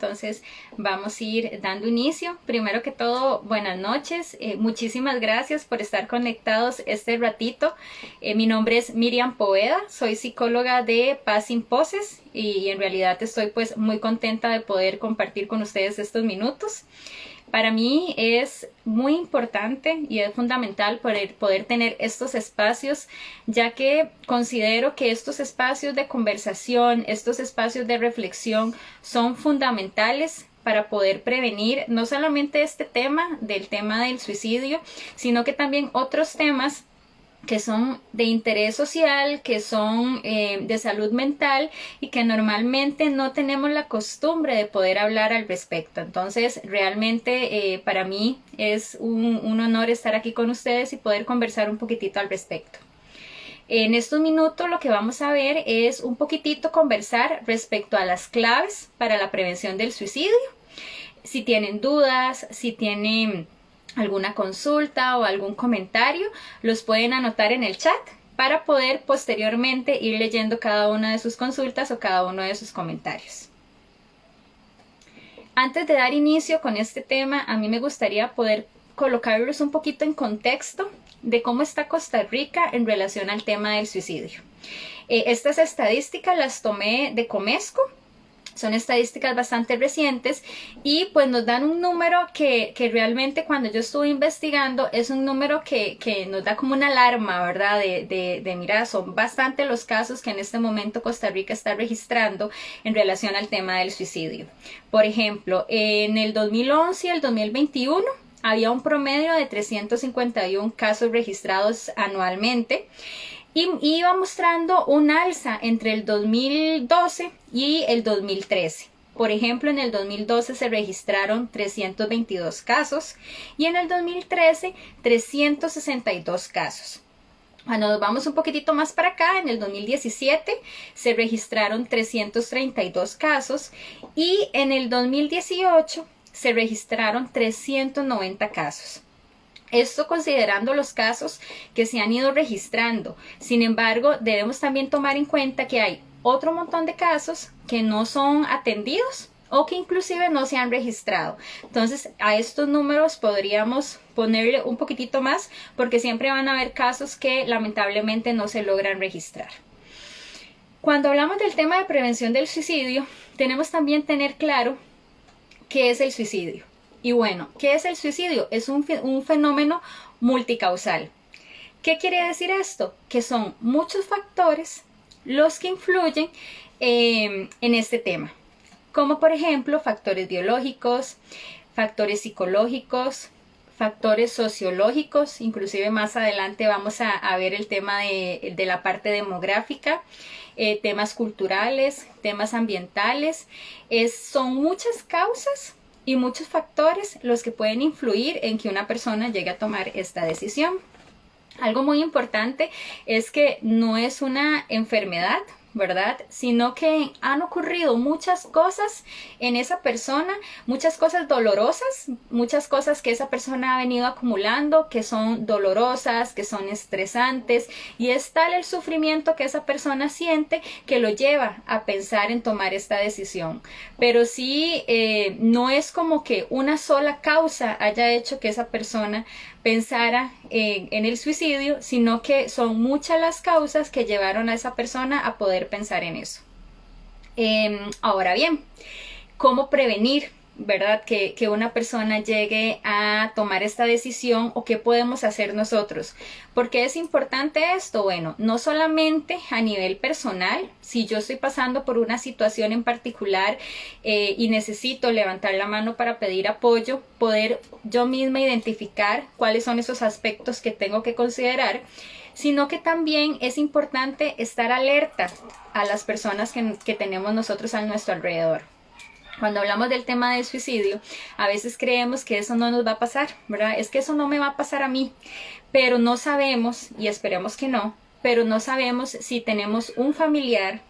entonces vamos a ir dando inicio. Primero que todo, buenas noches, muchísimas gracias por estar conectados este ratito. Mi nombre es Miriam Poveda, soy psicóloga de Paz Sin Poses y en realidad estoy pues muy contenta de poder compartir con ustedes estos minutos. Para mí es muy importante y es fundamental poder tener estos espacios, ya que considero que estos espacios de conversación, estos espacios de reflexión son fundamentales para poder prevenir no solamente este tema del suicidio, sino que también otros temas que son de interés social, que son de salud mental y que normalmente no tenemos la costumbre de poder hablar al respecto. Entonces, realmente para mí es un honor estar aquí con ustedes y poder conversar un poquitito al respecto. En estos minutos lo que vamos a ver es un poquitito conversar respecto a las claves para la prevención del suicidio. Si tienen dudas, si tienen alguna consulta o algún comentario, los pueden anotar en el chat para poder posteriormente ir leyendo cada una de sus consultas o cada uno de sus comentarios. Antes de dar inicio con este tema, a mí me gustaría poder colocarlos un poquito en contexto de cómo está Costa Rica en relación al tema del suicidio. Estas estadísticas las tomé de Comesco. Son estadísticas bastante recientes y pues nos dan un número que realmente cuando yo estuve investigando es un número que nos da como una alarma, ¿verdad? Mira, son bastante los casos que en este momento Costa Rica está registrando en relación al tema del suicidio. Por ejemplo, en el 2011 y el 2021 había un promedio de 351 casos registrados anualmente. Y iba mostrando un alza entre el 2012 y el 2013. Por ejemplo, en el 2012 se registraron 322 casos y en el 2013 362 casos. Cuando nos vamos un poquitito más para acá, en el 2017 se registraron 332 casos y en el 2018 se registraron 390 casos. Esto considerando los casos que se han ido registrando. Sin embargo, debemos también tomar en cuenta que hay otro montón de casos que no son atendidos o que inclusive no se han registrado. Entonces, a estos números podríamos ponerle un poquitito más porque siempre van a haber casos que lamentablemente no se logran registrar. Cuando hablamos del tema de prevención del suicidio, tenemos también tener claro qué es el suicidio. Y bueno, ¿qué es el suicidio? Es un fenómeno multicausal. ¿Qué quiere decir esto? Que son muchos factores los que influyen en este tema. Como por ejemplo, factores biológicos, factores psicológicos, factores sociológicos. Inclusive más adelante vamos a ver el tema de la parte demográfica. Temas culturales, temas ambientales. Son muchas causas y muchos factores los que pueden influir en que una persona llegue a tomar esta decisión. Algo muy importante es que no es una enfermedad, ¿verdad? Sino que han ocurrido muchas cosas en esa persona, muchas cosas dolorosas, muchas cosas que esa persona ha venido acumulando, que son dolorosas, que son estresantes, y es tal el sufrimiento que esa persona siente que lo lleva a pensar en tomar esta decisión. Pero sí, no es como que una sola causa haya hecho que esa persona pensara en el suicidio, sino que son muchas las causas que llevaron a esa persona a poder pensar en eso. Ahora bien, ¿cómo prevenir, verdad, que una persona llegue a tomar esta decisión o qué podemos hacer nosotros? ¿Por qué es importante esto? Bueno, no solamente a nivel personal, si yo estoy pasando por una situación en particular y necesito levantar la mano para pedir apoyo, poder yo misma identificar cuáles son esos aspectos que tengo que considerar, sino que también es importante estar alerta a las personas que tenemos nosotros a nuestro alrededor. Cuando hablamos del tema del suicidio, a veces creemos que eso no nos va a pasar, ¿verdad? Es que eso no me va a pasar a mí, pero no sabemos, y esperemos que no, pero no sabemos si tenemos un familiar,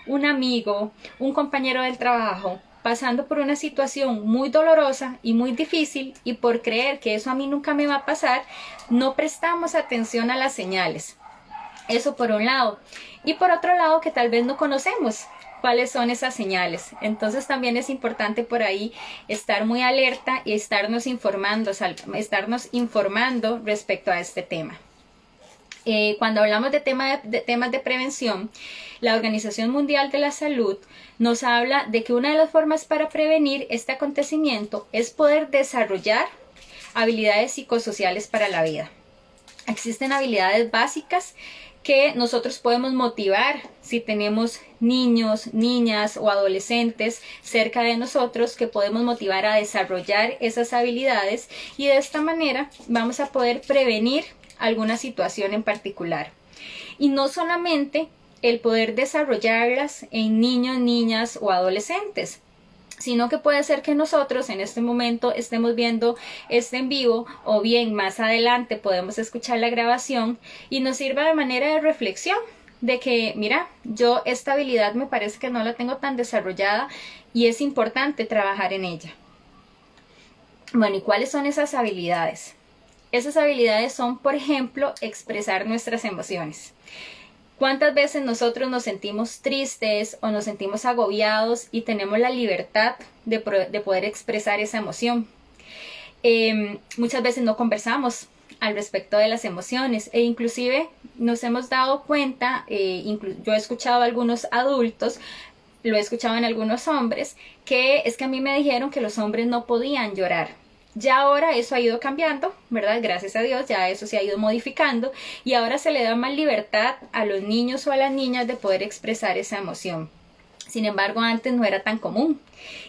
un amigo, un compañero del trabajo, pasando por una situación muy dolorosa y muy difícil, y por creer que eso a mí nunca me va a pasar, no prestamos atención a las señales. Eso por un lado. Y por otro lado, que tal vez no conocemos. cuáles son esas señales. Entonces también es importante por ahí estar muy alerta y estarnos informando respecto a este tema. Cuando hablamos de temas de prevención, la Organización Mundial de la Salud nos habla de que una de las formas para prevenir este acontecimiento es poder desarrollar habilidades psicosociales para la vida. Existen habilidades básicas que nosotros podemos motivar si tenemos niños, niñas o adolescentes cerca de nosotros, que podemos motivar a desarrollar esas habilidades, y de esta manera vamos a poder prevenir alguna situación en particular. Y no solamente el poder desarrollarlas en niños, niñas o adolescentes, sino que puede ser que nosotros en este momento estemos viendo este en vivo, o bien más adelante podemos escuchar la grabación y nos sirva de manera de reflexión de que, mira, yo esta habilidad me parece que no la tengo tan desarrollada y es importante trabajar en ella. Bueno, ¿y cuáles son esas habilidades? Esas habilidades son, por ejemplo, expresar nuestras emociones. ¿Cuántas veces nosotros nos sentimos tristes o nos sentimos agobiados y tenemos la libertad de poder expresar esa emoción? Muchas veces no conversamos al respecto de las emociones, e inclusive nos hemos dado cuenta, yo he escuchado a algunos adultos, lo he escuchado en algunos hombres, que es que a mí me dijeron que los hombres no podían llorar. Ya ahora eso ha ido cambiando, ¿verdad? Gracias a Dios, ya eso se ha ido modificando y ahora se le da más libertad a los niños o a las niñas de poder expresar esa emoción. Sin embargo, antes no era tan común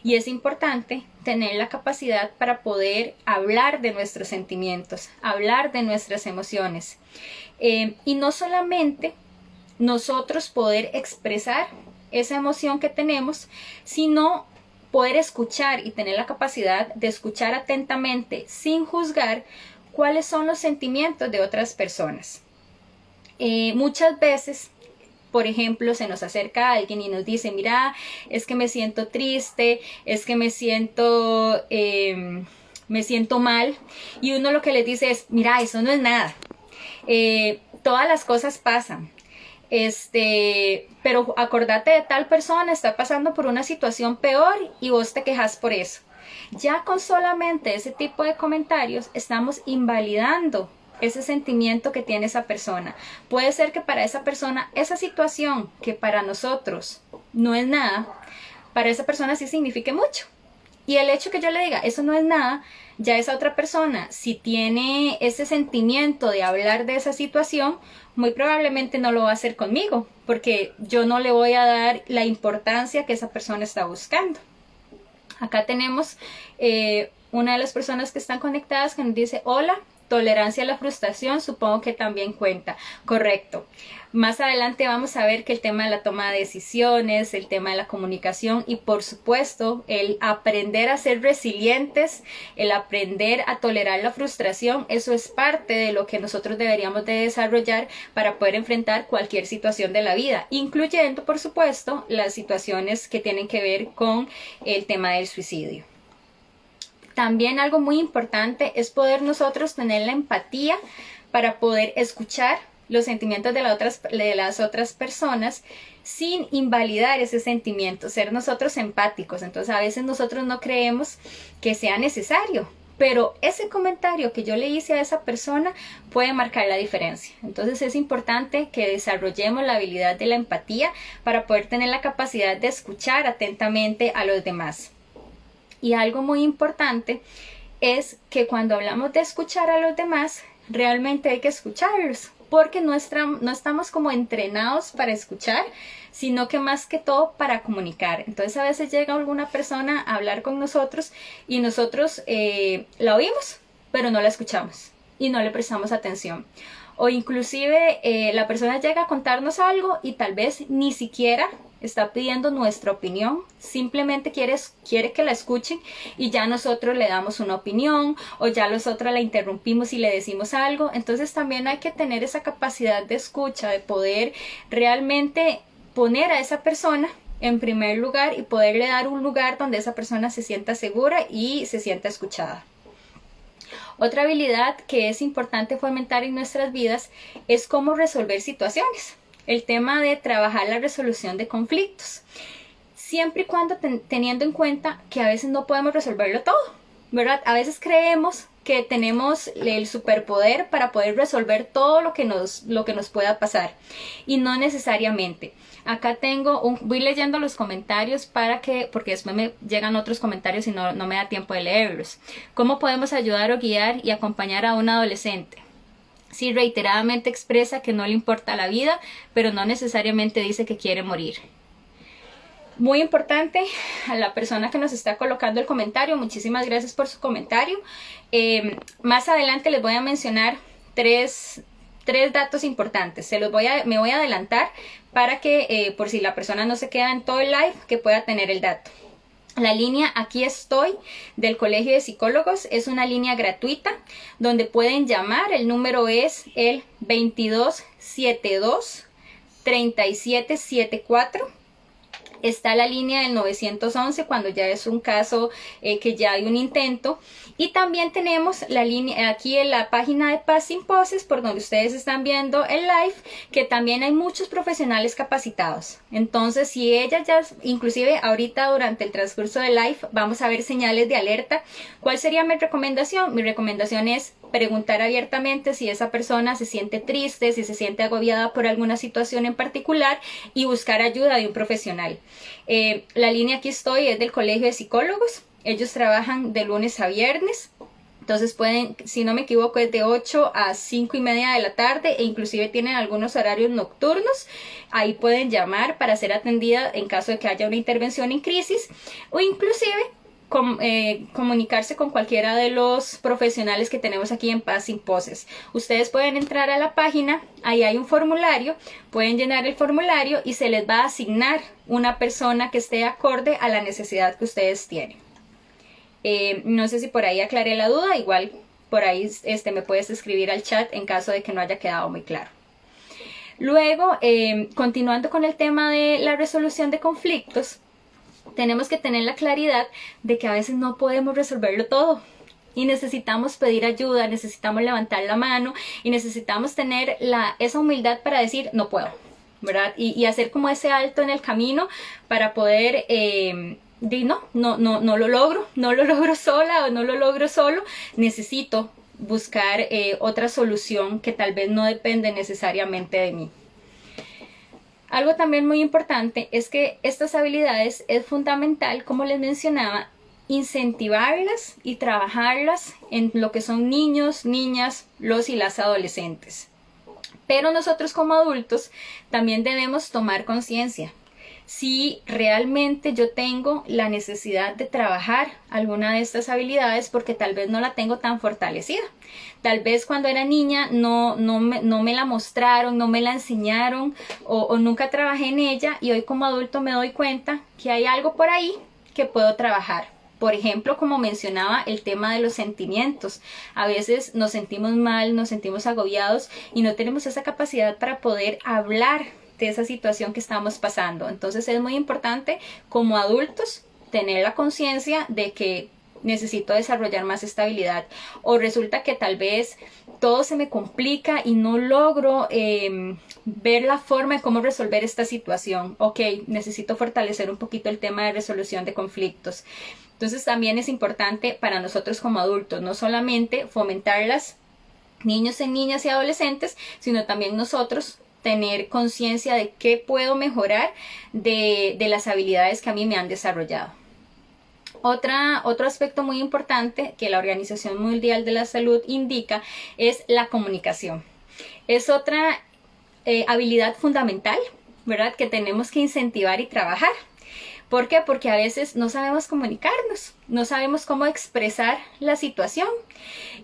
y es importante tener la capacidad para poder hablar de nuestros sentimientos, hablar de nuestras emociones. Y no solamente nosotros poder expresar esa emoción que tenemos, sino poder escuchar y tener la capacidad de escuchar atentamente sin juzgar cuáles son los sentimientos de otras personas. Muchas veces, por ejemplo, se nos acerca alguien y nos dice, mira, es que me siento triste, es que me siento mal, y uno lo que les dice es, mira, eso no es nada, todas las cosas pasan. Pero acordate de tal persona, está pasando por una situación peor y vos te quejas por eso. Ya con solamente ese tipo de comentarios estamos invalidando ese sentimiento que tiene esa persona. Puede ser que para esa persona esa situación, que para nosotros no es nada, para esa persona sí signifique mucho. Y el hecho que yo le diga, eso no es nada, ya esa otra persona, si tiene ese sentimiento de hablar de esa situación, muy probablemente no lo va a hacer conmigo, porque yo no le voy a dar la importancia que esa persona está buscando. Acá tenemos una de las personas que están conectadas que nos dice, hola, tolerancia a la frustración, supongo que también cuenta. Correcto. Más adelante vamos a ver que el tema de la toma de decisiones, el tema de la comunicación y por supuesto el aprender a ser resilientes, el aprender a tolerar la frustración, eso es parte de lo que nosotros deberíamos de desarrollar para poder enfrentar cualquier situación de la vida, incluyendo por supuesto las situaciones que tienen que ver con el tema del suicidio. También algo muy importante es poder nosotros tener la empatía para poder escuchar los sentimientos de las otras personas sin invalidar ese sentimiento, ser nosotros empáticos. Entonces a veces nosotros no creemos que sea necesario, pero ese comentario que yo le hice a esa persona puede marcar la diferencia. Entonces es importante que desarrollemos la habilidad de la empatía para poder tener la capacidad de escuchar atentamente a los demás. Y algo muy importante es que cuando hablamos de escuchar a los demás, realmente hay que escucharlos, porque no estamos como entrenados para escuchar, sino que más que todo para comunicar. Entonces a veces llega alguna persona a hablar con nosotros y nosotros la oímos, pero no la escuchamos y no le prestamos atención. O inclusive la persona llega a contarnos algo y tal vez ni siquiera está pidiendo nuestra opinión, simplemente quiere que la escuchen y ya nosotros le damos una opinión o ya nosotros la interrumpimos y le decimos algo. Entonces también hay que tener esa capacidad de escucha, de poder realmente poner a esa persona en primer lugar y poderle dar un lugar donde esa persona se sienta segura y se sienta escuchada. Otra habilidad que es importante fomentar en nuestras vidas es cómo resolver situaciones. El tema de trabajar la resolución de conflictos. siempre y cuando teniendo en cuenta que a veces no podemos resolverlo todo, ¿verdad? A veces creemos que tenemos el superpoder para poder resolver todo lo que nos pueda pasar, y no necesariamente. Acá voy leyendo los comentarios porque después me llegan otros comentarios y no me da tiempo de leerlos. ¿Cómo podemos ayudar o guiar y acompañar a un adolescente? Si reiteradamente expresa que no le importa la vida, pero no necesariamente dice que quiere morir. Muy importante, a la persona que nos está colocando el comentario, muchísimas gracias por su comentario. Más adelante les voy a mencionar tres datos importantes. Me voy a adelantar para que, por si la persona no se queda en todo el live, que pueda tener el dato. La línea Aquí Estoy del Colegio de Psicólogos es una línea gratuita donde pueden llamar. El número es el 2272-3774. Está la línea del 911 cuando ya es un caso que ya hay un intento. Y también tenemos la línea aquí en la página de Paz Sin Poses, por donde ustedes están viendo el live, que también hay muchos profesionales capacitados. Entonces, si ella ya, inclusive ahorita durante el transcurso del live, vamos a ver señales de alerta. ¿Cuál sería mi recomendación? Mi recomendación es preguntar abiertamente si esa persona se siente triste, si se siente agobiada por alguna situación en particular, y buscar ayuda de un profesional. La línea Aquí Estoy es del Colegio de Psicólogos. Ellos trabajan de lunes a viernes. Entonces pueden, si no me equivoco, es de 8 a 5:30 de la tarde, e inclusive tienen algunos horarios nocturnos. Ahí pueden llamar para ser atendida en caso de que haya una intervención en crisis, o inclusive comunicarse con cualquiera de los profesionales que tenemos aquí en Paz Sin Poses. Ustedes pueden entrar a la página, ahí hay un formulario, pueden llenar el formulario y se les va a asignar una persona que esté acorde a la necesidad que ustedes tienen. No sé si por ahí aclaré la duda, igual por ahí me puedes escribir al chat en caso de que no haya quedado muy claro. Luego, continuando con el tema de la resolución de conflictos, tenemos que tener la claridad de que a veces no podemos resolverlo todo y necesitamos pedir ayuda, necesitamos levantar la mano y necesitamos tener esa humildad para decir no puedo, ¿verdad? Y hacer como ese alto en el camino para poder no lo logro sola o no lo logro solo, necesito buscar otra solución que tal vez no depende necesariamente de mí. Algo también muy importante es que estas habilidades es fundamental, como les mencionaba, incentivarlas y trabajarlas en lo que son niños, niñas, los y las adolescentes. Pero nosotros como adultos también debemos tomar conciencia. Si realmente yo tengo la necesidad de trabajar alguna de estas habilidades, porque tal vez no la tengo tan fortalecida. Tal vez cuando era niña no me la mostraron, no me la enseñaron o nunca trabajé en ella, y hoy como adulto me doy cuenta que hay algo por ahí que puedo trabajar. Por ejemplo, como mencionaba, el tema de los sentimientos. A veces nos sentimos mal, nos sentimos agobiados y no tenemos esa capacidad para poder hablar de esa situación que estamos pasando. Entonces es muy importante como adultos tener la conciencia de que necesito desarrollar más estabilidad, o resulta que tal vez todo se me complica y no logro ver la forma de cómo resolver esta situación. Ok, necesito fortalecer un poquito el tema de resolución de conflictos. Entonces también es importante para nosotros como adultos no solamente fomentarlas niños en niñas y adolescentes, sino también nosotros tener conciencia de qué puedo mejorar de las habilidades que a mí me han desarrollado. Otro aspecto muy importante que la Organización Mundial de la Salud indica es la comunicación. Es otra habilidad fundamental, ¿verdad?, que tenemos que incentivar y trabajar. ¿Por qué? Porque a veces no sabemos comunicarnos, no sabemos cómo expresar la situación.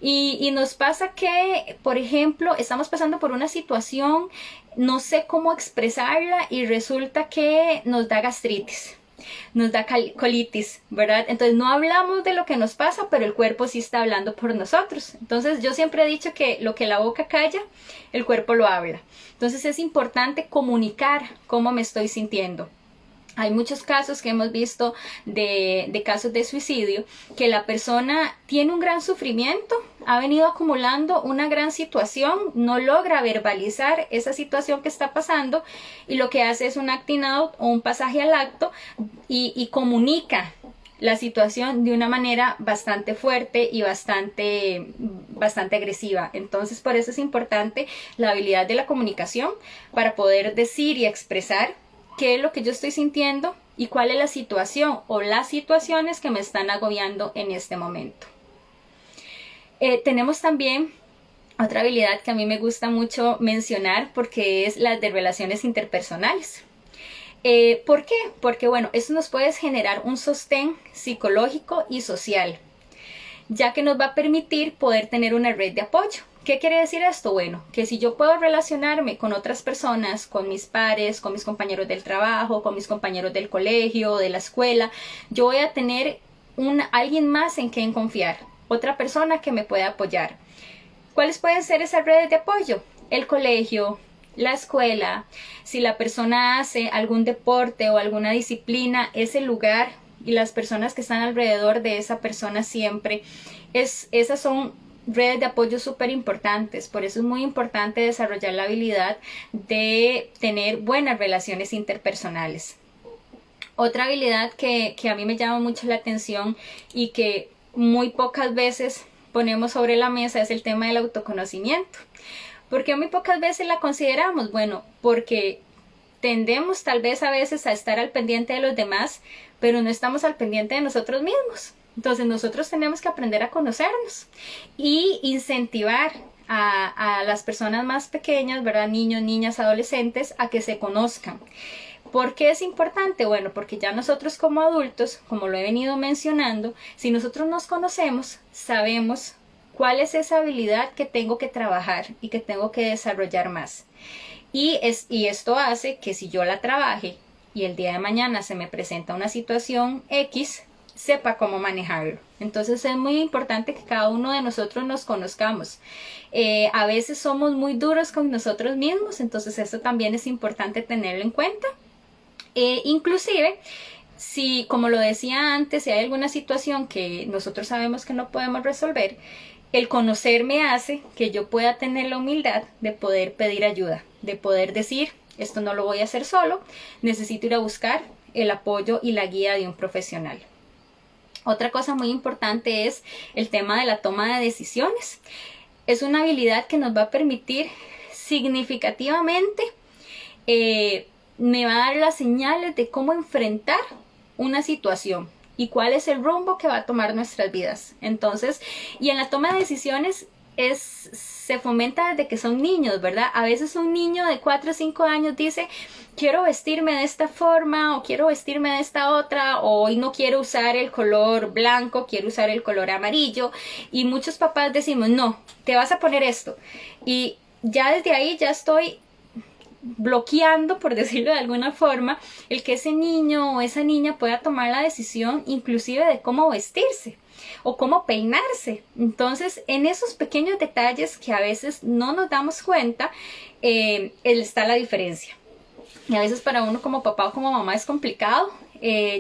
Y nos pasa que, por ejemplo, estamos pasando por una situación, no sé cómo expresarla y resulta que nos da gastritis, nos da colitis, ¿verdad? Entonces no hablamos de lo que nos pasa, pero el cuerpo sí está hablando por nosotros. Entonces yo siempre he dicho que lo que la boca calla, el cuerpo lo habla. Entonces es importante comunicar cómo me estoy sintiendo. Hay muchos casos que hemos visto de casos de suicidio, que la persona tiene un gran sufrimiento, ha venido acumulando una gran situación, no logra verbalizar esa situación que está pasando y lo que hace es un acting out o un pasaje al acto y comunica la situación de una manera bastante fuerte y bastante agresiva. Entonces, por eso es importante la habilidad de la comunicación para poder decir y expresar qué es lo que yo estoy sintiendo y cuál es la situación o las situaciones que me están agobiando en este momento. Tenemos también otra habilidad que a mí me gusta mucho mencionar porque es la de relaciones interpersonales. ¿Por qué? Porque bueno, esto nos puede generar un sostén psicológico y social, ya que nos va a permitir poder tener una red de apoyo. ¿Qué quiere decir esto? Bueno, que si yo puedo relacionarme con otras personas, con mis pares, con mis compañeros del trabajo, con mis compañeros del colegio, de la escuela, yo voy a tener alguien más en quien confiar, otra persona que me pueda apoyar. ¿Cuáles pueden ser esas redes de apoyo? El colegio, la escuela, si la persona hace algún deporte o alguna disciplina, ese lugar y las personas que están alrededor de esa persona siempre, esas son redes de apoyo súper importantes. Por eso es muy importante desarrollar la habilidad de tener buenas relaciones interpersonales. Otra habilidad que a mí me llama mucho la atención y que muy pocas veces ponemos sobre la mesa es el tema del autoconocimiento. ¿Por qué muy pocas veces la consideramos? Bueno, porque tendemos tal vez a veces a estar al pendiente de los demás, pero no estamos al pendiente de nosotros mismos. Entonces nosotros tenemos que aprender a conocernos y incentivar a las personas más pequeñas, ¿verdad? Niños, niñas, adolescentes, a que se conozcan. ¿Por qué es importante? Bueno, porque ya nosotros como adultos, como lo he venido mencionando, si nosotros nos conocemos, sabemos cuál es esa habilidad que tengo que trabajar y que tengo que desarrollar más. Y esto hace que si yo la trabaje y el día de mañana se me presenta una situación X, sepa cómo manejarlo. Entonces es muy importante que cada uno de nosotros nos conozcamos. A veces somos muy duros con nosotros mismos, entonces esto también es importante tenerlo en cuenta. Inclusive, si, como lo decía antes, si hay alguna situación que nosotros sabemos que no podemos resolver, el conocerme hace que yo pueda tener la humildad de poder pedir ayuda, de poder decir, esto no lo voy a hacer solo, necesito ir a buscar el apoyo y la guía de un profesional. Otra cosa muy importante es el tema de la toma de decisiones. Es una habilidad que nos va a permitir significativamente, me va a dar las señales de cómo enfrentar una situación y cuál es el rumbo que va a tomar nuestras vidas. Entonces, y en la toma de decisiones se fomenta desde que son niños, ¿verdad? A veces un niño de 4 o 5 años dice, quiero vestirme de esta forma o quiero vestirme de esta otra, o hoy no quiero usar el color blanco, quiero usar el color amarillo, y muchos papás decimos, no, te vas a poner esto, y ya desde ahí ya estoy bloqueando, por decirlo de alguna forma, el que ese niño o esa niña pueda tomar la decisión inclusive de cómo vestirse o cómo peinarse. Entonces, en esos pequeños detalles que a veces no nos damos cuenta, está la diferencia. Y a veces para uno como papá o como mamá es complicado.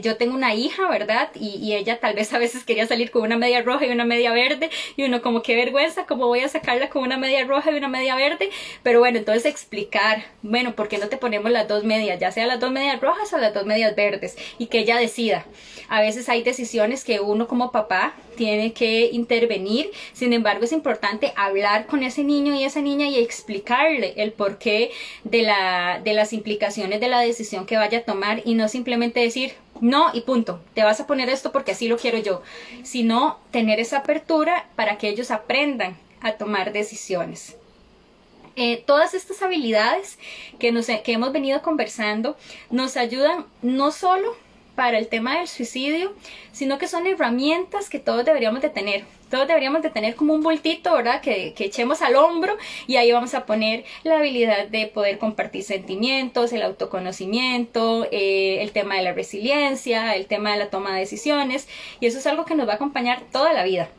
Yo tengo una hija, ¿verdad? Y ella tal vez a veces quería salir con una media roja y una media verde, y uno como qué vergüenza, ¿cómo voy a sacarla con una media roja y una media verde? Pero bueno, entonces explicar, bueno, ¿por qué no te ponemos las dos medias? Ya sea las dos medias rojas o las dos medias verdes, y que ella decida. A veces hay decisiones que uno como papá tiene que intervenir, sin embargo es importante hablar con ese niño y esa niña y explicarle el porqué de las implicaciones de la decisión que vaya a tomar, y no simplemente decir no y punto, te vas a poner esto porque así lo quiero yo, sino tener esa apertura para que ellos aprendan a tomar decisiones. Todas estas habilidades que hemos venido conversando nos ayudan no solo para el tema del suicidio, sino que son herramientas que todos deberíamos de tener. Todos deberíamos de tener como un bultito, ¿verdad? Que echemos al hombro, y ahí vamos a poner la habilidad de poder compartir sentimientos, el autoconocimiento, el tema de la resiliencia, el tema de la toma de decisiones, y eso es algo que nos va a acompañar toda la vida.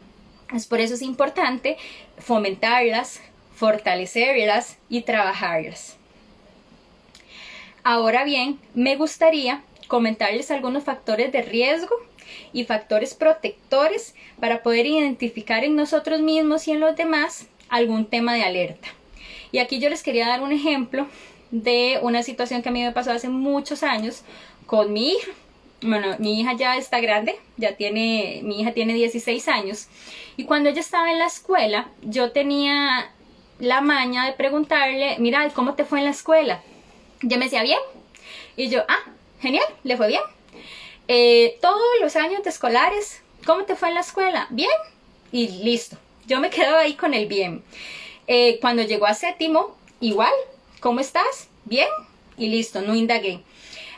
Por eso es importante fomentarlas, fortalecerlas y trabajarlas. Ahora bien, me gustaría comentarles algunos factores de riesgo y factores protectores para poder identificar en nosotros mismos y en los demás algún tema de alerta. Y aquí yo les quería dar un ejemplo de una situación que a mí me pasó hace muchos años con mi hija. Bueno, mi hija ya está grande, mi hija tiene 16 años, y cuando ella estaba en la escuela, yo tenía la maña de preguntarle, mira, ¿cómo te fue en la escuela? Ella me decía, bien, y yo, genial, le fue bien. Todos los años de escolares, ¿cómo te fue en la escuela? Bien, y listo, yo me quedaba ahí con el bien. Cuando llegó a séptimo, igual, ¿cómo estás? Bien, y listo, no indagué.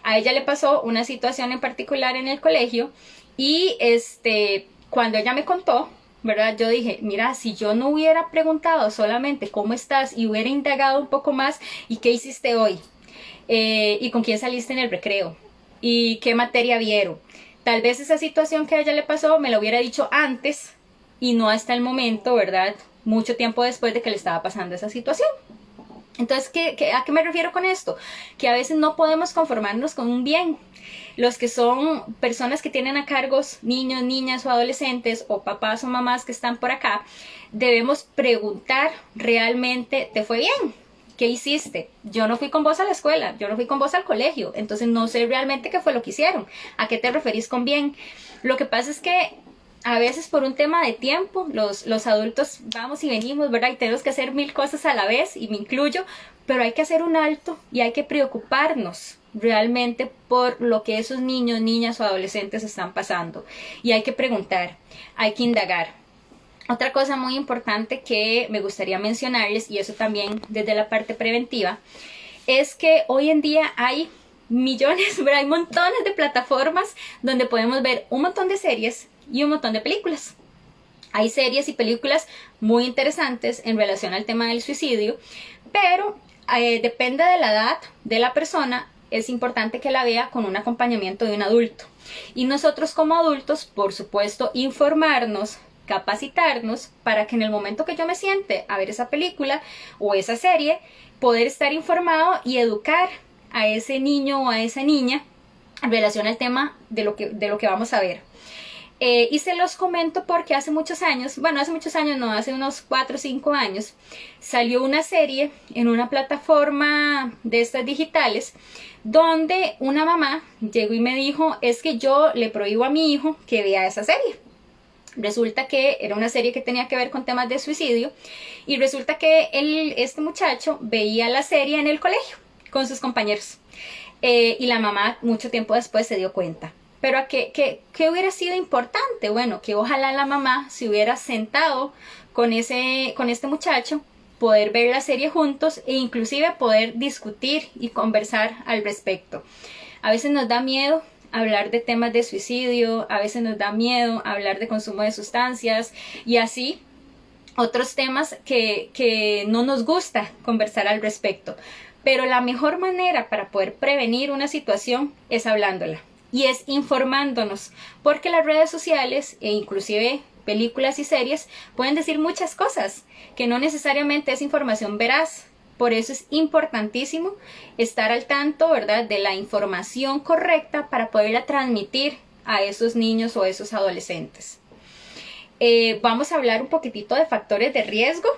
A ella le pasó una situación en particular en el colegio y cuando ella me contó, ¿verdad? Yo dije, mira, si yo no hubiera preguntado solamente cómo estás y hubiera indagado un poco más, ¿y qué hiciste hoy? ¿Y con quién saliste en el recreo? ¿Y qué materia vieron? Tal vez esa situación que a ella le pasó me la hubiera dicho antes y no hasta el momento, ¿verdad? Mucho tiempo después de que le estaba pasando esa situación. Entonces, ¿a qué me refiero con esto? Que a veces no podemos conformarnos con un bien. Los que son personas que tienen a cargos niños, niñas o adolescentes, o papás o mamás que están por acá, debemos preguntar realmente, ¿te fue bien? ¿Qué hiciste? Yo no fui con vos a la escuela, yo no fui con vos al colegio, entonces no sé realmente qué fue lo que hicieron. ¿A qué te referís con bien? Lo que pasa es que a veces por un tema de tiempo, los adultos vamos y venimos, ¿verdad? Y tenemos que hacer 1000 cosas a la vez, y me incluyo, pero hay que hacer un alto y hay que preocuparnos realmente por lo que esos niños, niñas o adolescentes están pasando. Y hay que preguntar, hay que indagar. Otra cosa muy importante que me gustaría mencionarles, y eso también desde la parte preventiva, es que hoy en día hay millones, ¿verdad? Hay montones de plataformas donde podemos ver un montón de series y un montón de películas. Hay series y películas muy interesantes en relación al tema del suicidio, pero depende de la edad de la persona, es importante que la vea con un acompañamiento de un adulto. Y nosotros como adultos, por supuesto, informarnos, capacitarnos para que en el momento que yo me siente a ver esa película o esa serie, poder estar informado y educar a ese niño o a esa niña en relación al tema de lo que vamos a ver. Y se los comento porque hace muchos años, bueno, hace unos 4 o 5 años, salió una serie en una plataforma de estas digitales donde una mamá llegó y me dijo, es que yo le prohíbo a mi hijo que vea esa serie. Resulta que era una serie que tenía que ver con temas de suicidio, y resulta que este muchacho veía la serie en el colegio con sus compañeros, y la mamá mucho tiempo después se dio cuenta. Pero ¿qué hubiera sido importante? Bueno, que ojalá la mamá se hubiera sentado con este muchacho, poder ver la serie juntos e inclusive poder discutir y conversar al respecto. A veces nos da miedo hablar de temas de suicidio, a veces nos da miedo hablar de consumo de sustancias y así otros temas que no nos gusta conversar al respecto. Pero la mejor manera para poder prevenir una situación es hablándola. Y es informándonos, porque las redes sociales e inclusive películas y series pueden decir muchas cosas que no necesariamente es información veraz. Por eso es importantísimo estar al tanto, ¿verdad?, de la información correcta para poderla transmitir a esos niños o esos adolescentes. Vamos a hablar un poquitito de factores de riesgo.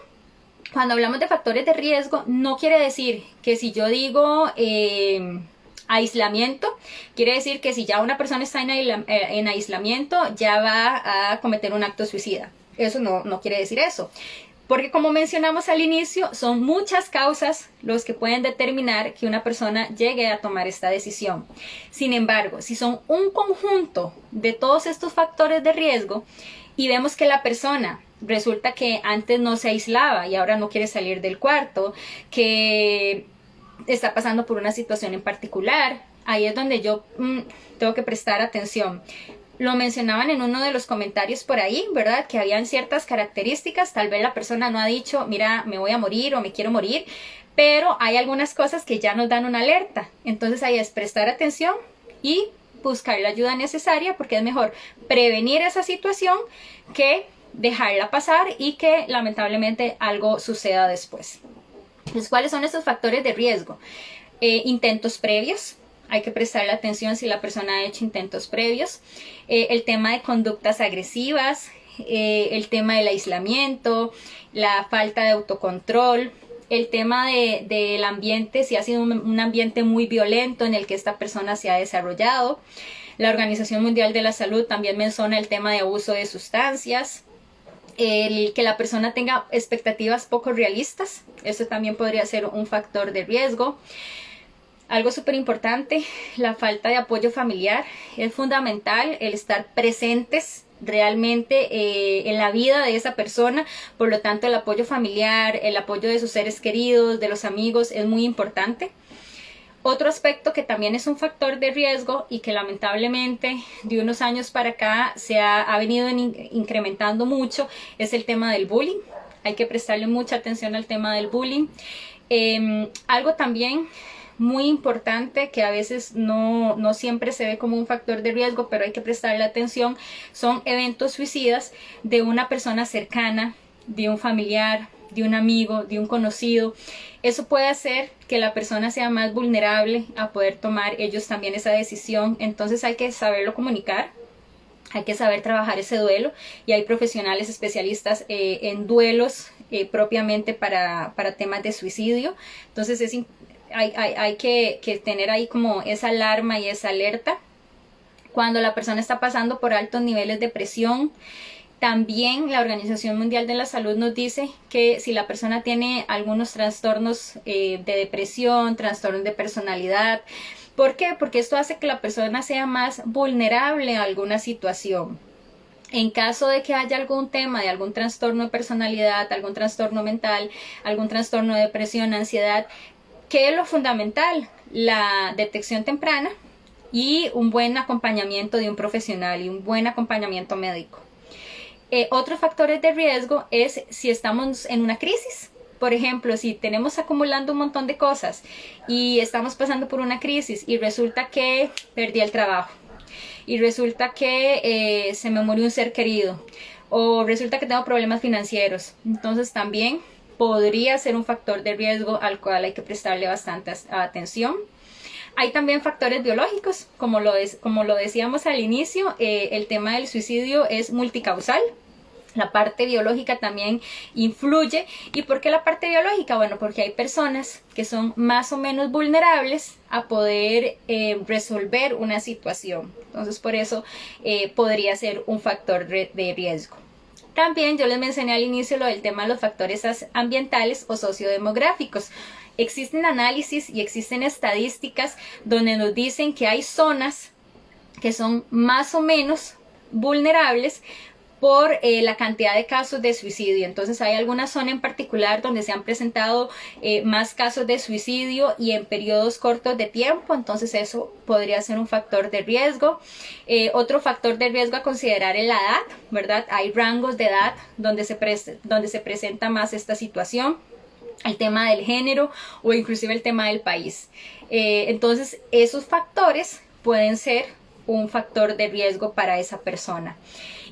Cuando hablamos de factores de riesgo, no quiere decir que si yo digo aislamiento, quiere decir que si ya una persona está en aislamiento ya va a cometer un acto suicida. Eso no quiere decir eso, porque como mencionamos al inicio, son muchas causas los que pueden determinar que una persona llegue a tomar esta decisión. Sin embargo, si son un conjunto de todos estos factores de riesgo y vemos que la persona resulta que antes no se aislaba y ahora no quiere salir del cuarto, que está pasando por una situación en particular, ahí es donde yo tengo que prestar atención. Lo mencionaban en uno de los comentarios por ahí, ¿verdad? Que habían ciertas características, tal vez la persona no ha dicho, mira, me voy a morir o me quiero morir, pero hay algunas cosas que ya nos dan una alerta. Entonces ahí es prestar atención y buscar la ayuda necesaria, porque es mejor prevenir esa situación que dejarla pasar y que lamentablemente algo suceda después. Entonces, ¿cuáles son estos factores de riesgo? Intentos previos. hay que prestarle atención si la persona ha hecho intentos previos. El tema de conductas agresivas, el tema del aislamiento, la falta de autocontrol, el tema del ambiente, si ha sido un ambiente muy violento en el que esta persona se ha desarrollado. La Organización Mundial de la Salud también menciona el tema de abuso de sustancias. El que la persona tenga expectativas poco realistas, eso también podría ser un factor de riesgo. Algo súper importante, la falta de apoyo familiar. Es fundamental el estar presentes realmente en la vida de esa persona, por lo tanto el apoyo familiar, el apoyo de sus seres queridos, de los amigos es muy importante. Otro aspecto que también es un factor de riesgo y que lamentablemente de unos años para acá se ha venido incrementando mucho es el tema del bullying. Hay que prestarle mucha atención al tema del bullying. Algo también muy importante que a veces no siempre se ve como un factor de riesgo, pero hay que prestarle atención, son eventos suicidas de una persona cercana, de un familiar, de un amigo, de un conocido. Eso puede hacer que la persona sea más vulnerable a poder tomar ellos también esa decisión. Entonces hay que saberlo comunicar, hay que saber trabajar ese duelo, y hay profesionales especialistas en duelos propiamente para temas de suicidio. Entonces hay que tener ahí como esa alarma y esa alerta cuando la persona está pasando por altos niveles de presión. También la Organización Mundial de la Salud nos dice que si la persona tiene algunos trastornos de depresión, trastornos de personalidad. ¿Por qué? Porque esto hace que la persona sea más vulnerable a alguna situación. En caso de que haya algún tema de algún trastorno de personalidad, algún trastorno mental, algún trastorno de depresión, ansiedad, ¿qué es lo fundamental? La detección temprana y un buen acompañamiento de un profesional y un buen acompañamiento médico. Otros factores de riesgo es si estamos en una crisis. Por ejemplo, si tenemos acumulando un montón de cosas y estamos pasando por una crisis y resulta que perdí el trabajo y resulta que se me murió un ser querido o resulta que tengo problemas financieros, entonces también podría ser un factor de riesgo al cual hay que prestarle bastante atención. Hay también factores biológicos, como lo decíamos al inicio, el tema del suicidio es multicausal. La parte biológica también influye. ¿Y por qué la parte biológica? Bueno, porque hay personas que son más o menos vulnerables a poder resolver una situación. Entonces, por eso podría ser un factor de riesgo. También yo les mencioné al inicio lo del tema de los factores ambientales o sociodemográficos. Existen análisis y existen estadísticas donde nos dicen que hay zonas que son más o menos vulnerables por la cantidad de casos de suicidio. Entonces hay alguna zona en particular donde se han presentado más casos de suicidio y en periodos cortos de tiempo. Entonces eso podría ser un factor de riesgo. Otro factor de riesgo a considerar es la edad, ¿verdad? Hay rangos de edad donde se presenta más esta situación. El tema del género o inclusive el tema del país. Entonces esos factores pueden ser un factor de riesgo para esa persona.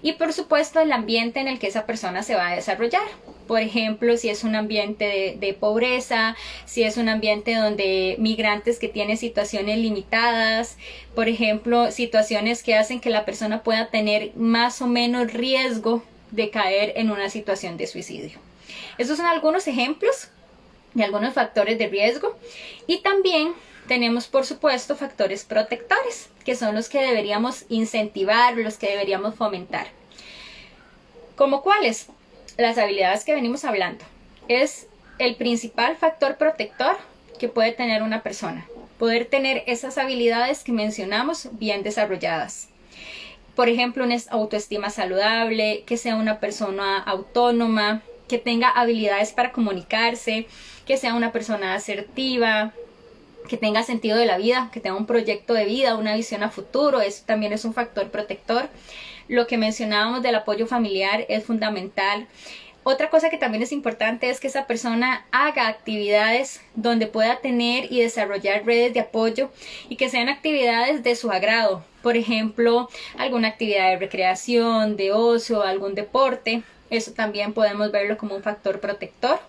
Y por supuesto el ambiente en el que esa persona se va a desarrollar. Por ejemplo, si es un ambiente de pobreza, si es un ambiente donde migrantes que tienen situaciones limitadas, por ejemplo, situaciones que hacen que la persona pueda tener más o menos riesgo de caer en una situación de suicidio. Esos son algunos ejemplos de algunos factores de riesgo. Y también tenemos, por supuesto, factores protectores, que son los que deberíamos incentivar, los que deberíamos fomentar. ¿Como cuáles? Las habilidades que venimos hablando. Es el principal factor protector que puede tener una persona. Poder tener esas habilidades que mencionamos bien desarrolladas. Por ejemplo, una autoestima saludable, que sea una persona autónoma, que tenga habilidades para comunicarse, que sea una persona asertiva, que tenga sentido de la vida, que tenga un proyecto de vida, una visión a futuro. Eso también es un factor protector. Lo que mencionábamos del apoyo familiar es fundamental. Otra cosa que también es importante es que esa persona haga actividades donde pueda tener y desarrollar redes de apoyo y que sean actividades de su agrado. Por ejemplo, alguna actividad de recreación, de ocio, algún deporte. Eso también podemos verlo como un factor protector.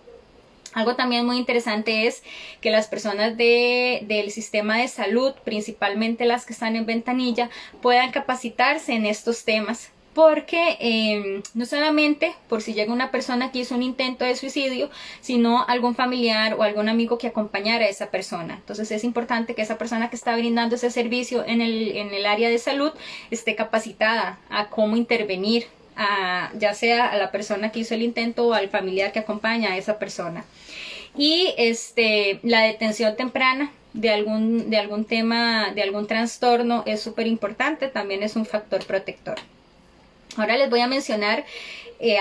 Algo también muy interesante es que las personas del sistema de salud, principalmente las que están en ventanilla, puedan capacitarse en estos temas. Porque no solamente por si llega una persona que hizo un intento de suicidio, sino algún familiar o algún amigo que acompañara a esa persona. Entonces es importante que esa persona que está brindando ese servicio en el área de salud esté capacitada a cómo intervenir, ya sea a la persona que hizo el intento o al familiar que acompaña a esa persona. Y la detención temprana de algún tema, de algún trastorno es súper importante, también es un factor protector. Ahora les voy a mencionar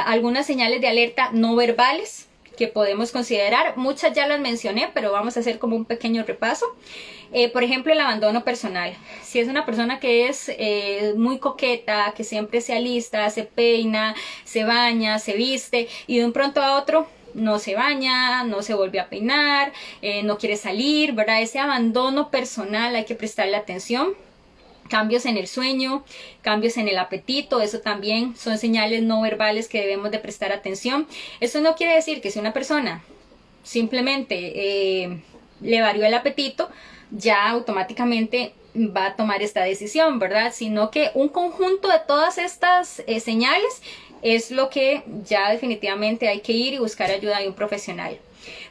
algunas señales de alerta no verbales que podemos considerar. Muchas ya las mencioné, pero vamos a hacer como un pequeño repaso. Por ejemplo, el abandono personal. Si es una persona que es muy coqueta, que siempre se alista, se peina, se baña, se viste y de un pronto a otro no se baña, no se vuelve a peinar, no quiere salir, ¿verdad? Ese abandono personal hay que prestarle atención. Cambios en el sueño, cambios en el apetito, eso también son señales no verbales que debemos de prestar atención. Eso no quiere decir que si una persona simplemente le varió el apetito, ya automáticamente va a tomar esta decisión, ¿verdad? Sino que un conjunto de todas estas señales es lo que ya definitivamente hay que ir y buscar ayuda de un profesional.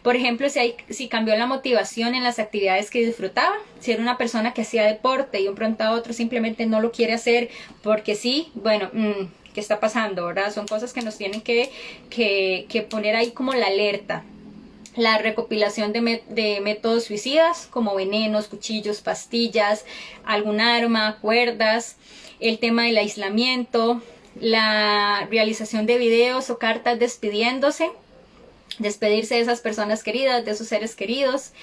Por ejemplo, si cambió la motivación en las actividades que disfrutaba, si era una persona que hacía deporte y de un pronto a otro simplemente no lo quiere hacer porque sí, bueno, ¿qué está pasando, verdad? Son cosas que nos tienen que poner ahí como la alerta. La recopilación de métodos suicidas como venenos, cuchillos, pastillas, algún arma, cuerdas, el tema del aislamiento, la realización de videos o cartas despidiéndose, despedirse de esas personas queridas, de sus seres queridos.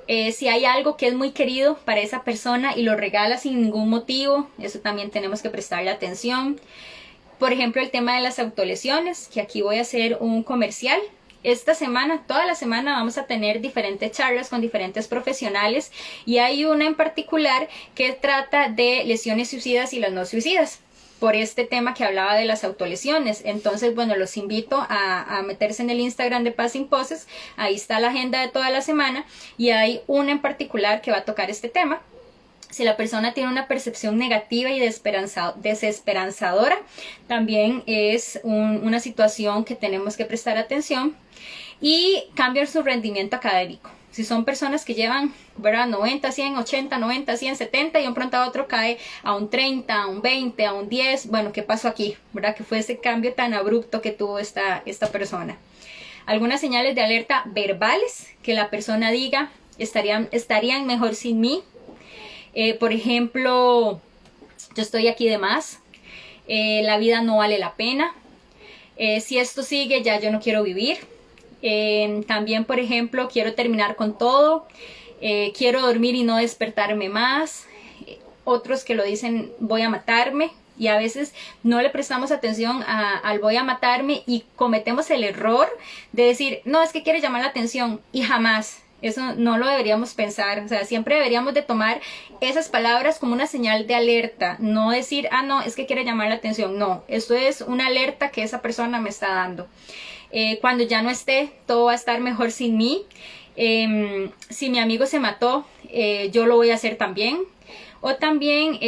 Si hay algo que es muy querido para esa persona y lo regala sin ningún motivo, eso también tenemos que prestarle atención. Por ejemplo, el tema de las autolesiones, que aquí voy a hacer un comercial. Esta semana, toda la semana vamos a tener diferentes charlas con diferentes profesionales y hay una en particular que trata de lesiones suicidas y las no suicidas, por este tema que hablaba de las autolesiones. Entonces, bueno, los invito a meterse en el Instagram de Passing Poses, ahí está la agenda de toda la semana y hay una en particular que va a tocar este tema. Si la persona tiene una percepción negativa y desesperanzadora, también es una situación que tenemos que prestar atención. Y cambiar su rendimiento académico. Si son personas que llevan, ¿verdad?, 90, 100, 80, 90, 100, 70 y de un pronto a otro cae a un 30, a un 20, a un 10, bueno, ¿qué pasó aquí? ¿Verdad? Que fue ese cambio tan abrupto que tuvo esta persona. Algunas señales de alerta verbales que la persona diga, estarían mejor sin mí. Por ejemplo, yo estoy aquí de más, la vida no vale la pena, si esto sigue ya yo no quiero vivir. También, por ejemplo, quiero terminar con todo, quiero dormir y no despertarme más. Otros que lo dicen, voy a matarme, y a veces no le prestamos atención al voy a matarme y cometemos el error de decir, no, es que quiere llamar la atención, y jamás. Eso no lo deberíamos pensar, o sea, siempre deberíamos de tomar esas palabras como una señal de alerta, no decir, ah, no, es que quiere llamar la atención, no, esto es una alerta que esa persona me está dando. Cuando ya no esté, todo va a estar mejor sin mí. Si mi amigo se mató, yo lo voy a hacer también. O también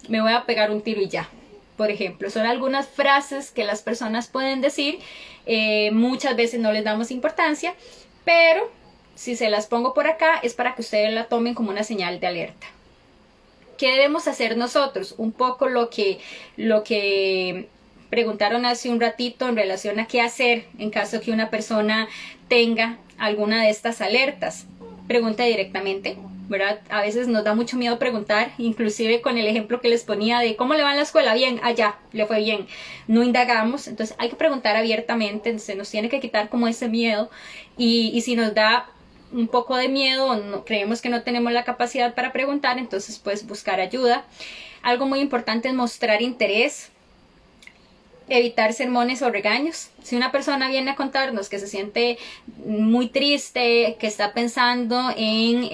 me voy a pegar un tiro y ya. Por ejemplo, son algunas frases que las personas pueden decir. Muchas veces no les damos importancia, pero si se las pongo por acá es para que ustedes la tomen como una señal de alerta. ¿Qué debemos hacer nosotros? Un poco lo que preguntaron hace un ratito en relación a qué hacer en caso que una persona tenga alguna de estas alertas. Pregunta directamente, ¿verdad? A veces nos da mucho miedo preguntar, inclusive con el ejemplo que les ponía de ¿cómo le va en la escuela? Bien, allá, le fue bien. No indagamos, entonces hay que preguntar abiertamente, se nos tiene que quitar como ese miedo y si nos da un poco de miedo o no, creemos que no tenemos la capacidad para preguntar, entonces pues buscar ayuda. Algo muy importante es mostrar interés. evitar sermones o regaños. Si una persona viene a contarnos que se siente muy triste, que está pensando en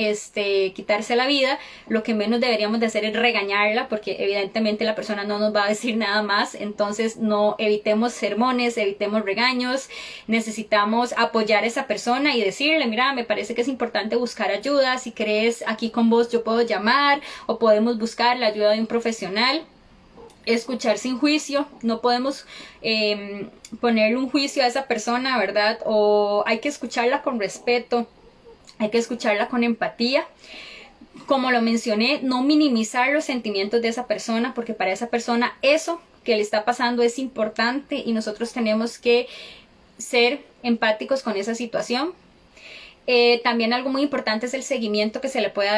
quitarse la vida, lo que menos deberíamos de hacer es regañarla, porque evidentemente la persona no nos va a decir nada más. Entonces no evitemos sermones, evitemos regaños. Necesitamos apoyar a esa persona y decirle, mira, me parece que es importante buscar ayuda. Si crees aquí con vos, yo puedo llamar o podemos buscar la ayuda de un profesional. Escuchar sin juicio, no podemos ponerle un juicio a esa persona, ¿verdad? O hay que escucharla con respeto, hay que escucharla con empatía. Como lo mencioné, no minimizar los sentimientos de esa persona, porque para esa persona eso que le está pasando es importante y nosotros tenemos que ser empáticos con esa situación. También algo muy importante es el seguimiento que se le puede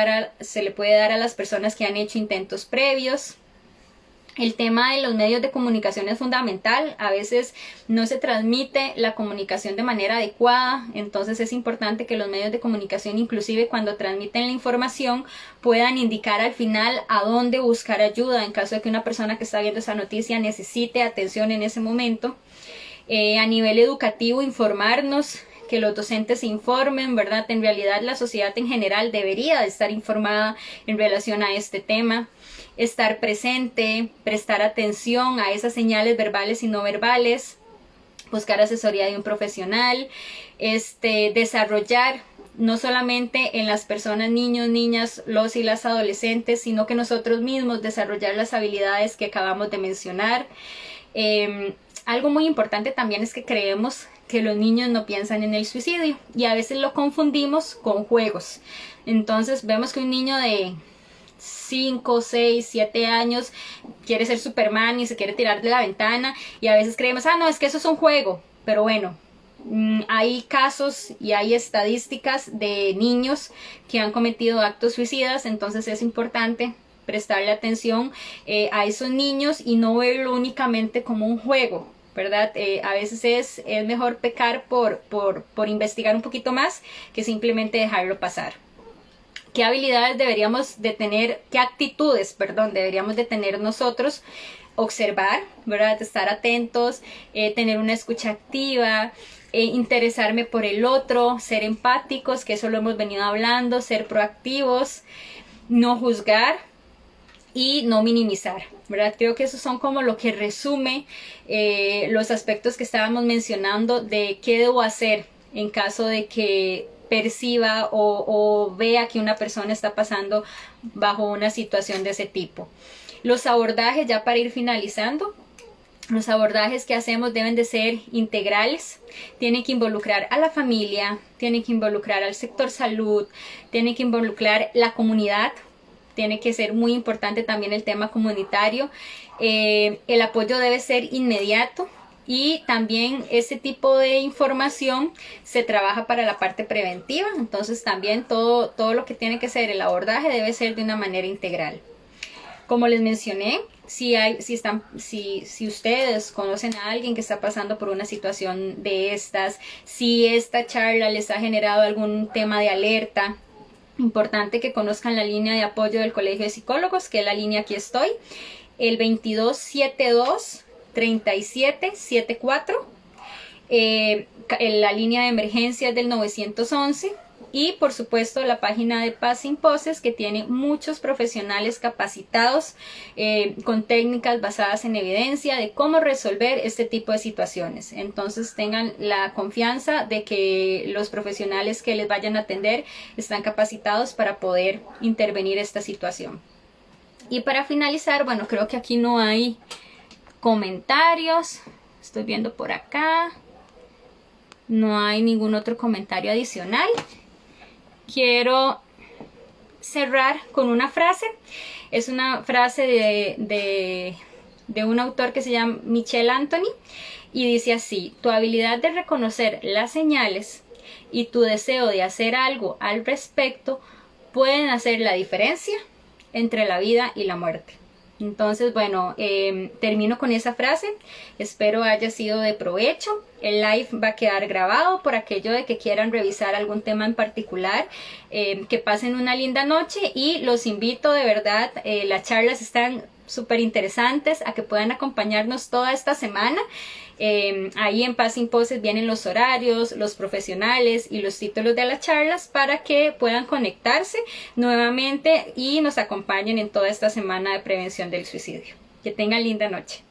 dar a las personas que han hecho intentos previos. El tema de los medios de comunicación es fundamental. A veces no se transmite la comunicación de manera adecuada, entonces es importante que los medios de comunicación, inclusive cuando transmiten la información, puedan indicar al final a dónde buscar ayuda en caso de que una persona que está viendo esa noticia necesite atención en ese momento. A nivel educativo, informarnos, que los docentes se informen, ¿verdad? En realidad la sociedad en general debería de estar informada en relación a este tema. Estar presente, prestar atención a esas señales verbales y no verbales, buscar asesoría de un profesional, desarrollar no solamente en las personas, niños, niñas, los y las adolescentes, sino que nosotros mismos desarrollar las habilidades que acabamos de mencionar. Algo muy importante también es que creemos que los niños no piensan en el suicidio y a veces lo confundimos con juegos. Entonces vemos que un niño de 5, 6, 7 años quiere ser Superman y se quiere tirar de la ventana y a veces creemos, no, es que eso es un juego. Pero bueno, hay casos y hay estadísticas de niños que han cometido actos suicidas, entonces es importante prestarle atención a esos niños y no verlo únicamente como un juego, ¿verdad? A veces es mejor pecar por investigar un poquito más que simplemente dejarlo pasar. ¿Qué habilidades deberíamos de tener, qué actitudes, deberíamos de tener nosotros? Observar, ¿verdad? Estar atentos, tener una escucha activa, interesarme por el otro, ser empáticos, que eso lo hemos venido hablando, ser proactivos, no juzgar y no minimizar, ¿verdad? Creo que esos son como lo que resume los aspectos que estábamos mencionando de qué debo hacer en caso de que perciba o vea que una persona está pasando bajo una situación de ese tipo. Los abordajes, ya para ir finalizando, los abordajes que hacemos deben de ser integrales, tienen que involucrar a la familia, tienen que involucrar al sector salud, tienen que involucrar la comunidad, tiene que ser muy importante también el tema comunitario, el apoyo debe ser inmediato. Y también ese tipo de información se trabaja para la parte preventiva, entonces también todo lo que tiene que ser el abordaje debe ser de una manera integral. Como les mencioné, si ustedes conocen a alguien que está pasando por una situación de estas, si esta charla les ha generado algún tema de alerta, importante que conozcan la línea de apoyo del Colegio de Psicólogos, que es la línea Aquí Estoy, el 2272-3774, la línea de emergencias del 911 y por supuesto la página de Paz Sin Poses, que tiene muchos profesionales capacitados con técnicas basadas en evidencia de cómo resolver este tipo de situaciones. Entonces tengan la confianza de que los profesionales que les vayan a atender están capacitados para poder intervenir esta situación. Y para finalizar, bueno, creo que aquí no hay comentarios, estoy viendo por acá, no hay ningún otro comentario adicional. Quiero cerrar con una frase, es una frase de un autor que se llama Michel Anthony y dice así: tu habilidad de reconocer las señales y tu deseo de hacer algo al respecto pueden hacer la diferencia entre la vida y la muerte. Entonces, bueno, termino con esa frase. Espero haya sido de provecho. El live va a quedar grabado por aquello de que quieran revisar algún tema en particular. Que pasen una linda noche y los invito de verdad. Las charlas están súper interesantes, a que puedan acompañarnos toda esta semana. Ahí en Passing Poses vienen los horarios, los profesionales y los títulos de las charlas para que puedan conectarse nuevamente y nos acompañen en toda esta semana de prevención del suicidio. Que tengan linda noche.